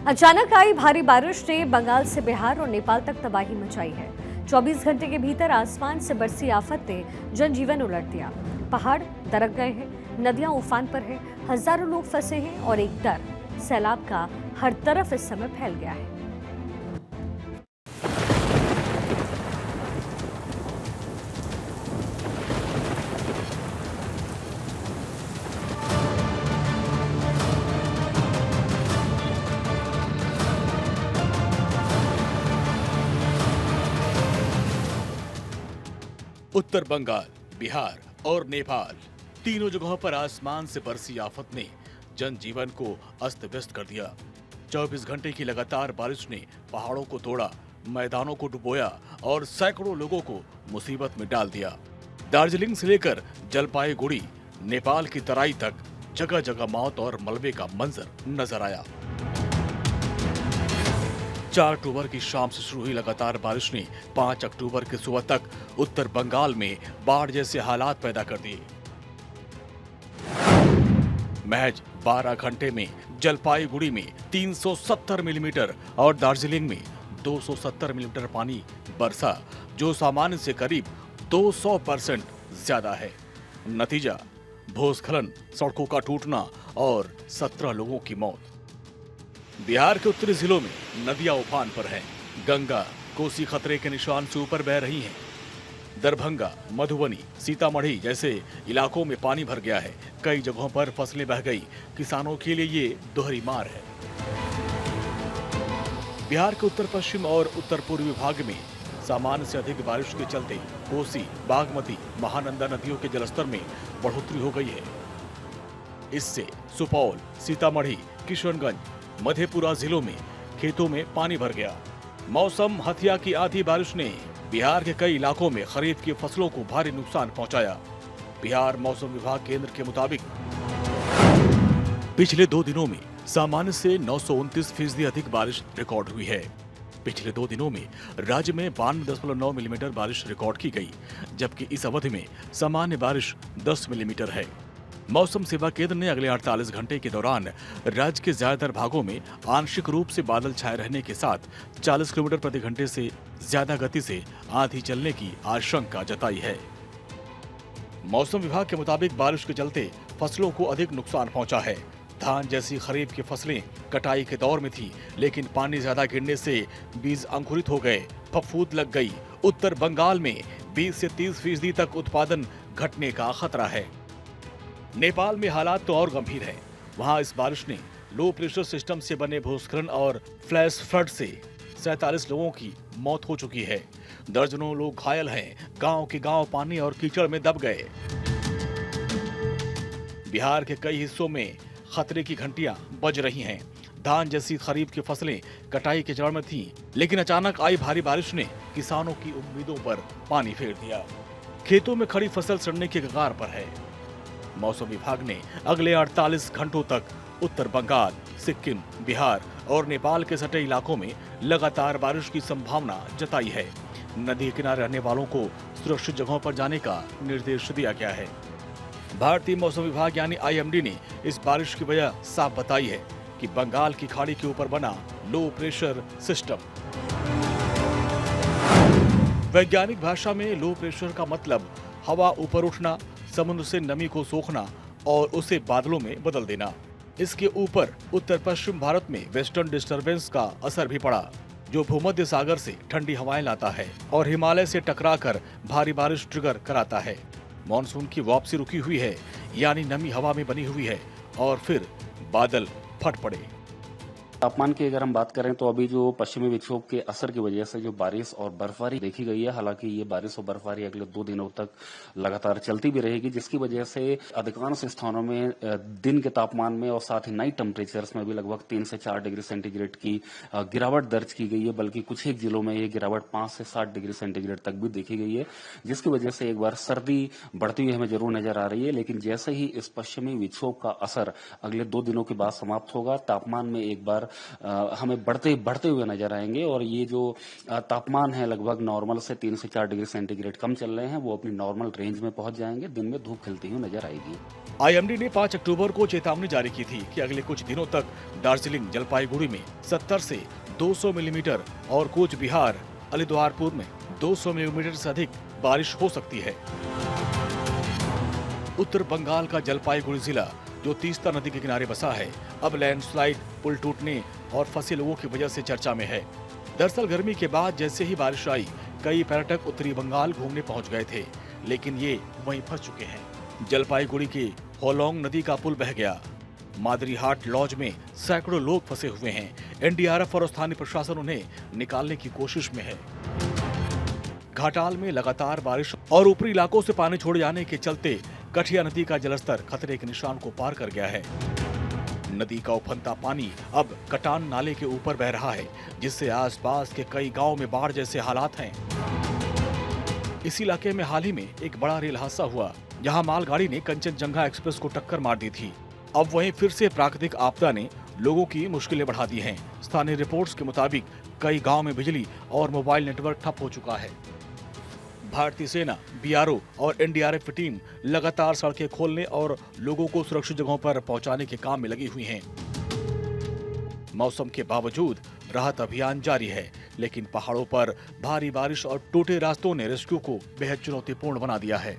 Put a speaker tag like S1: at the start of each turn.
S1: अचानक आई भारी बारिश ने बंगाल से बिहार और नेपाल तक तबाही मचाई है। 24 घंटे के भीतर आसमान से बरसी आफत ने जनजीवन उलट दिया। पहाड़ दरक गए हैं, नदियां उफान पर हैं, हजारों लोग फंसे हैं और एक डर सैलाब का हर तरफ इस समय फैल गया है।
S2: उत्तर बंगाल, बिहार और नेपाल तीनों जगहों पर आसमान से बरसी आफत ने जनजीवन को अस्त व्यस्त कर दिया। 24 घंटे की लगातार बारिश ने पहाड़ों को तोड़ा, मैदानों को डुबोया और सैकड़ों लोगों को मुसीबत में डाल दिया। दार्जिलिंग से लेकर जलपाईगुड़ी, नेपाल की तराई तक जगह जगह मौत और मलबे का मंजर नजर आया। 4 अक्टूबर की शाम से शुरू हुई लगातार बारिश ने 5 अक्टूबर की सुबह तक उत्तर बंगाल में बाढ़ जैसे हालात पैदा कर दिए। महज 12 घंटे में जलपाईगुड़ी में 370 मिलीमीटर और दार्जिलिंग में 270 मिलीमीटर पानी बरसा, जो सामान्य से करीब 200% ज्यादा है। नतीजा भूस्खलन, सड़कों का टूटना और 17 लोगों की मौत। बिहार के उत्तरी जिलों में नदियां उफान पर हैं। गंगा, कोसी खतरे के निशान से ऊपर बह रही हैं। दरभंगा, मधुबनी, सीतामढ़ी जैसे इलाकों में पानी भर गया है। कई जगहों पर फसलें बह गई। किसानों के लिए ये दोहरी मार है। बिहार के उत्तर पश्चिम और उत्तर पूर्वी भाग में सामान्य से अधिक बारिश के चलते कोसी, बागमती, महानंदा नदियों के जलस्तर में बढ़ोतरी हो गई है। इससे सुपौल, सीतामढ़ी, किशनगंज, मधेपुरा जिलों में खेतों में पानी भर गया। मौसम हथिया की आधी बारिश ने बिहार के कई इलाकों में खरीफ की फसलों को भारी नुकसान पहुंचाया। बिहार मौसम विभाग केंद्र के मुताबिक पिछले 2 दिनों में सामान्य से 929% अधिक बारिश रिकॉर्ड हुई है। पिछले 2 दिनों में राज्य में 92.9 मिलीमीटर बारिश रिकॉर्ड की गई, जबकि इस अवधि में सामान्य बारिश 10 मिलीमीटर है। मौसम सेवा केंद्र ने अगले 48 घंटे के दौरान राज्य के ज्यादातर भागों में आंशिक रूप से बादल छाए रहने के साथ 40 किलोमीटर प्रति घंटे से ज्यादा गति से आंधी चलने की आशंका जताई है। मौसम विभाग के मुताबिक बारिश के चलते फसलों को अधिक नुकसान पहुंचा है। धान जैसी खरीफ की फसलें कटाई के दौर में थी, लेकिन पानी ज्यादा गिरने से बीज अंकुरित हो गए, फफूंद लग गई। उत्तर बंगाल में 20 से 30% तक उत्पादन घटने का खतरा है। नेपाल में हालात तो और गंभीर है। वहां इस बारिश ने लो प्रेशर सिस्टम से बने भूस्खलन और फ्लैश फ्लड से 47 लोगों की मौत हो चुकी है। दर्जनों लोग घायल हैं। गांव के गांव पानी और कीचड़ में दब गए। बिहार के कई हिस्सों में खतरे की घंटियां बज रही हैं। धान जैसी खरीफ की फसलें कटाई के चरण में थीं, लेकिन अचानक आई भारी बारिश ने किसानों की उम्मीदों पर पानी फेर दिया। खेतों में खड़ी फसल सड़ने के कगार पर है। मौसम विभाग ने अगले 48 घंटों तक उत्तर बंगाल, सिक्किम, बिहार और नेपाल के सटे इलाकों में लगातार बारिश की संभावना जताई है। नदी किनारे रहने वालों को सुरक्षित जगहों पर जाने का निर्देश दिया गया है। भारतीय मौसम विभाग यानी IMD ने इस बारिश की वजह साफ बताई है कि बंगाल की खाड़ी के ऊपर बना लो प्रेशर सिस्टम। वैज्ञानिक भाषा में लो प्रेशर का मतलब हवा ऊपर उठना, समुद्र से नमी को सोखना और उसे बादलों में बदल देना। इसके ऊपर उत्तर पश्चिम भारत में वेस्टर्न डिस्टरबेंस का असर भी पड़ा, जो भूमध्य सागर से ठंडी हवाएं लाता है और हिमालय से टकराकर भारी बारिश ट्रिगर कराता है। मॉनसून की वापसी रुकी हुई है, यानी नमी हवा में बनी हुई है और फिर बादल फट पड़े।
S3: तापमान की अगर हम बात करें तो अभी जो पश्चिमी विक्षोभ के असर की वजह से जो बारिश और बर्फबारी देखी गई है, हालांकि ये बारिश और बर्फबारी अगले 2 दिनों तक लगातार चलती भी रहेगी, जिसकी वजह से अधिकांश स्थानों में दिन के तापमान में और साथ ही नाइट टेम्परेचर्स में भी लगभग 3 से 4 डिग्री सेंटीग्रेड की गिरावट दर्ज की गई है। बल्कि कुछ एक जिलों में ये गिरावट 5 से 7 डिग्री सेंटीग्रेड तक भी देखी गई है, जिसकी वजह से एक बार सर्दी बढ़ती हुई हमें जरूर नजर आ रही है। लेकिन जैसे ही इस पश्चिमी विक्षोभ का असर अगले 2 दिनों के बाद समाप्त होगा, तापमान में एक बार हमें बढ़ते हुए नजर आएंगे और ये जो तापमान है लगभग नॉर्मल से 3 से 4 डिग्री सेंटीग्रेड कम चल रहे हैं, वो अपनी नॉर्मल रेंज में पहुंच जाएंगे। दिन में धूप खिलती हुई नजर आएगी।
S2: आईएमडी ने 5 अक्टूबर को चेतावनी जारी की थी कि अगले कुछ दिनों तक दार्जिलिंग जलपाईगुड़ी में 70 से 200 मिलीमीटर और कूच बिहार अलीद्वारपुर में 200 मिलीमीटर से अधिक बारिश हो सकती है। उत्तर बंगाल का जलपाईगुड़ी जिला जो तीस्ता नदी के किनारे बसा है, अब लैंडस्लाइड, पुल टूटने और फंसे लोगों की वजह से चर्चा में है। दरअसल गर्मी के बाद जैसे ही बारिश आई, कई पर्यटक उत्तरी बंगाल घूमने पहुंच गए थे, लेकिन ये वहीं फंस चुके हैं। जलपाईगुड़ी की होलोंग नदी का पुल बह गया। मादरीहाट लॉज में सैकड़ों लोग फंसे हुए हैं। एनडीआरएफ और स्थानीय प्रशासन उन्हें निकालने की कोशिश में है। घाटाल में लगातार बारिश और ऊपरी इलाकों से पानी छोड़े जाने के चलते कठिया नदी का जलस्तर खतरे के निशान को पार कर गया है। नदी का उफनता पानी अब कटान नाले के ऊपर बह रहा है, जिससे आसपास के कई गांवों में बाढ़ जैसे हालात हैं। इस इलाके में हाल ही में एक बड़ा रेल हादसा हुआ, जहां मालगाड़ी ने कंचनजंगा एक्सप्रेस को टक्कर मार दी थी। अब वहीं फिर से प्राकृतिक आपदा ने लोगों की मुश्किलें बढ़ा दी हैं। स्थानीय रिपोर्ट्स के मुताबिक कई गांव में बिजली और मोबाइल नेटवर्क ठप हो चुका है। भारतीय सेना, बीआरओ और एनडीआरएफ की टीम लगातार सड़कें खोलने और लोगों को सुरक्षित जगहों पर पहुंचाने के काम में लगी हुई हैं। मौसम के बावजूद राहत अभियान जारी है, लेकिन पहाड़ों पर भारी बारिश और टूटे रास्तों ने रेस्क्यू को बेहद चुनौतीपूर्ण बना दिया है।